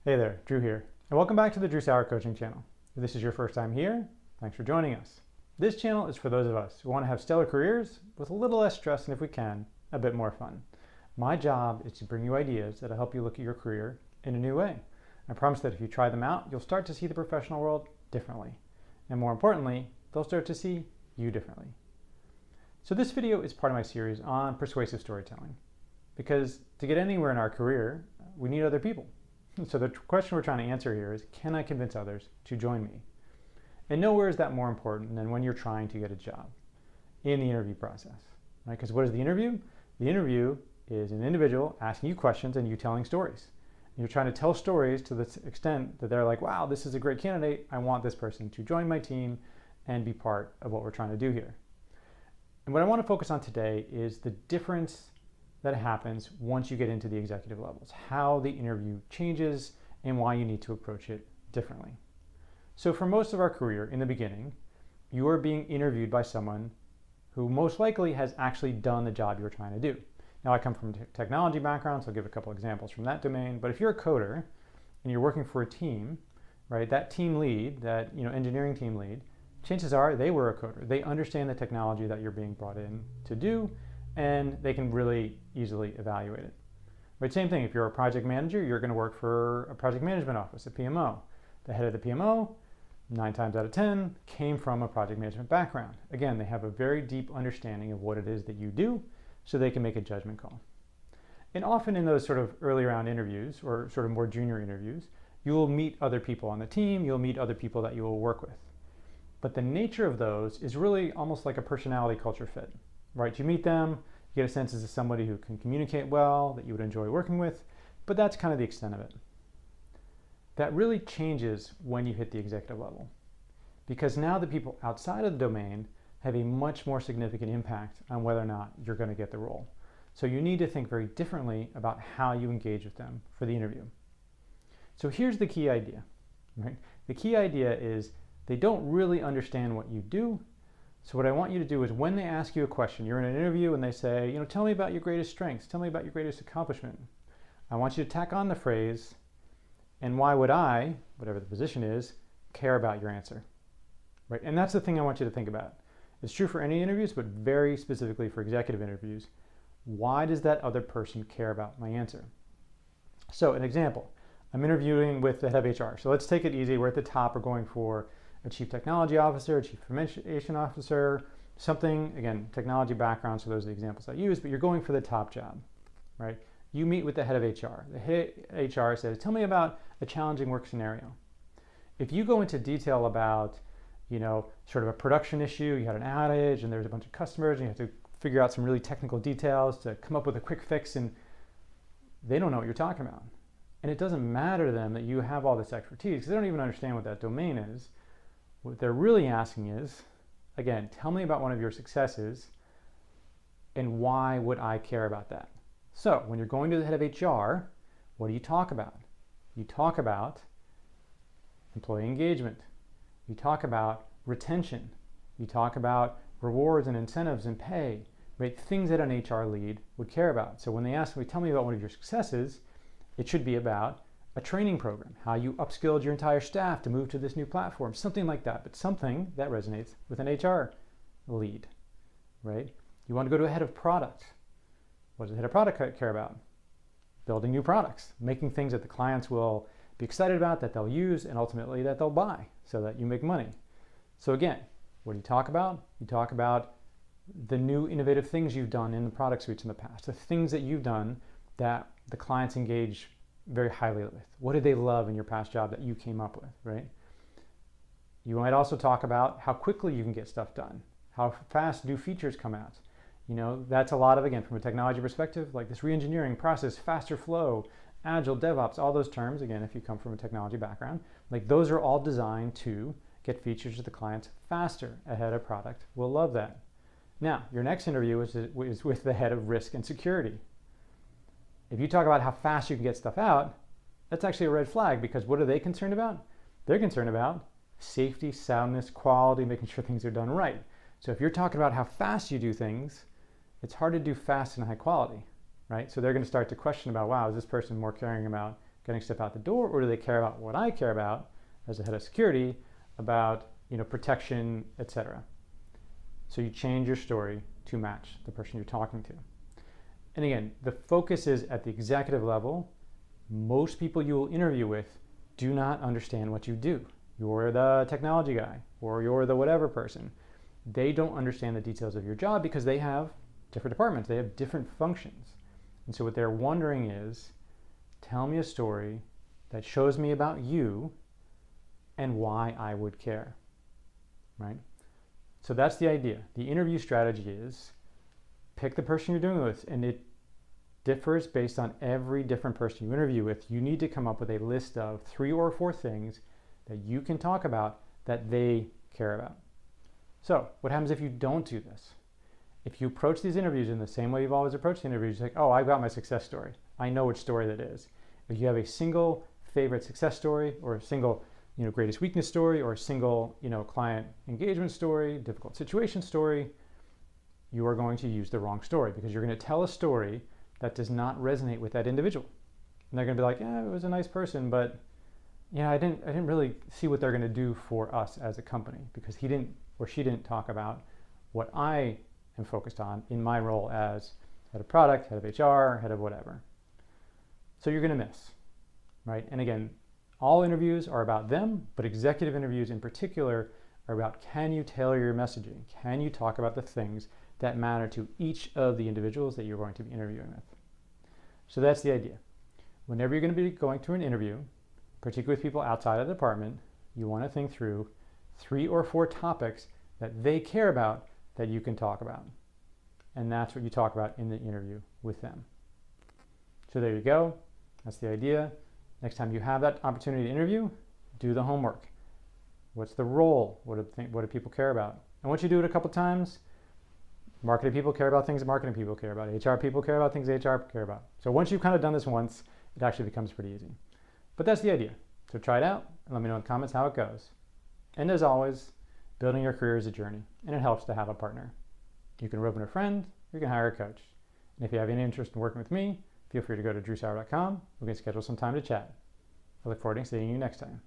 Hey there, Drew here, and welcome back to the Drew Saur coaching channel. If this is your first time here, thanks for joining us. This channel is for those of us who want to have stellar careers with a little less stress and, if we can, a bit more fun. My job is to bring you ideas that'll help you look at your career in a new way. I promise that if you try them out, you'll start to see the professional world differently. And more importantly, they'll start to see you differently. So this video is part of my series on persuasive storytelling. Because to get anywhere in our career, we need other people. So the question we're trying to answer here is, can I convince others to join me? And nowhere is that more important than when you're trying to get a job in the interview process, right? Because what is the interview? The interview is an individual asking you questions and you telling stories. And you're trying to tell stories to the extent that they're like, wow, this is a great candidate. I want this person to join my team and be part of what we're trying to do here. And what I want to focus on today is the difference that happens once you get into the executive levels, how the interview changes and why you need to approach it differently. So for most of our career in the beginning, you are being interviewed by someone who most likely has actually done the job you're trying to do. Now I come from a technology background, so I'll give a couple examples from that domain, but if you're a coder and you're working for a team, right, that team lead, that engineering team lead, chances are they were a coder. They understand the technology that you're being brought in to do, and they can really easily evaluate it. Right, same thing, if you're a project manager, you're going to work for a project management office, a PMO. The head of the PMO, 9 times out of 10, came from a project management background. Again, they have a very deep understanding of what it is that you do, so they can make a judgment call. And often in those sort of early round interviews, or sort of more junior interviews, you will meet other people on the team, you'll meet other people that you will work with. But the nature of those is really almost like a personality culture fit. Right, you meet them, you get a sense as somebody who can communicate well, that you would enjoy working with, but that's kind of the extent of it. That really changes when you hit the executive level, because now the people outside of the domain have a much more significant impact on whether or not you're going to get the role. So you need to think very differently about how you engage with them for the interview. So here's the key idea, right? The key idea is they don't really understand what you do. So what I want you to do is, when they ask you a question, you're in an interview and they say, tell me about your greatest strengths, tell me about your greatest accomplishment. I want you to tack on the phrase, and why would I, whatever the position is, care about your answer, right? And that's the thing I want you to think about. It's true for any interviews, but very specifically for executive interviews. Why does that other person care about my answer? So an example, I'm interviewing with the head of HR. So let's take it easy. We're at the top. We're going for a chief technology officer, a chief information officer, something, again, technology background, so those are the examples I use, but you're going for the top job, right? You meet with the head of HR. The head of HR says, tell me about a challenging work scenario. If you go into detail about, sort of a production issue, you had an outage and there's a bunch of customers and you have to figure out some really technical details to come up with a quick fix, and they don't know what you're talking about. And it doesn't matter to them that you have all this expertise, because they don't even understand what that domain is. What they're really asking is, again, tell me about one of your successes and why would I care about that? So when you're going to the head of HR, what do you talk about? You talk about employee engagement. You talk about retention. You talk about rewards and incentives and pay, right? Things that an HR lead would care about. So when they ask me, tell me about one of your successes, it should be about a training program, how you upskilled your entire staff to move to this new platform, something like that, but something that resonates with an HR lead, right? You want to go to a head of product. What does the head of product care about? Building new products, making things that the clients will be excited about, that they'll use, and ultimately that they'll buy so that you make money. So again, what do you talk about? You talk about the new innovative things you've done in the product suites in the past, the things that you've done that the clients engage very highly with. What did they love in your past job that you came up with, right? You might also talk about how quickly you can get stuff done. How fast do features come out? That's a lot of, again, from a technology perspective, like this re-engineering process, faster flow, agile, DevOps, all those terms, again, if you come from a technology background, like those are all designed to get features to the clients faster. A head of product will love that. Now, your next interview is with the head of risk and security. If you talk about how fast you can get stuff out, that's actually a red flag, because what are they concerned about? They're concerned about safety, soundness, quality, making sure things are done right. So if you're talking about how fast you do things, it's hard to do fast and high quality, right? So they're going to start to question about, wow, is this person more caring about getting stuff out the door, or do they care about what I care about as the head of security, about protection, etc.? So you change your story to match the person you're talking to. And again, the focus is at the executive level. Most people you will interview with do not understand what you do. You're the technology guy, or you're the whatever person. They don't understand the details of your job because they have different departments. They have different functions. And so what they're wondering is, tell me a story that shows me about you and why I would care, right? So that's the idea. The interview strategy is pick the person you're doing it with, and it differs based on every different person you interview with. You need to come up with a list of 3 or 4 things that you can talk about that they care about. So what happens if you don't do this? If you approach these interviews in the same way you've always approached the interviews, like, oh, I've got my success story. I know which story that is. If you have a single favorite success story, or a single greatest weakness story, or a single client engagement story, difficult situation story, you are going to use the wrong story, because you're going to tell a story that does not resonate with that individual. And they're going to be like, yeah, it was a nice person, but I didn't really see what they're going to do for us as a company, because he didn't or she didn't talk about what I am focused on in my role as head of product, head of HR, head of whatever. So you're going to miss, right? And again, all interviews are about them, but executive interviews in particular are about, can you tailor your messaging? Can you talk about the things that matter to each of the individuals that you're going to be interviewing with? So that's the idea. Whenever you're going to be going to an interview, particularly with people outside of the department, you want to think through 3 or 4 topics that they care about that you can talk about. And that's what you talk about in the interview with them. So there you go. That's the idea. Next time you have that opportunity to interview, do the homework. What's the role? What do people care about? And once you do it a couple times, marketing people care about things that marketing people care about. HR people care about things HR care about. So once you've kind of done this once, it actually becomes pretty easy. But that's the idea. So try it out and let me know in the comments how it goes. And as always, building your career is a journey, and it helps to have a partner. You can rope in a friend, or you can hire a coach. And if you have any interest in working with me, feel free to go to drewsaur.com. We can schedule some time to chat. I look forward to seeing you next time.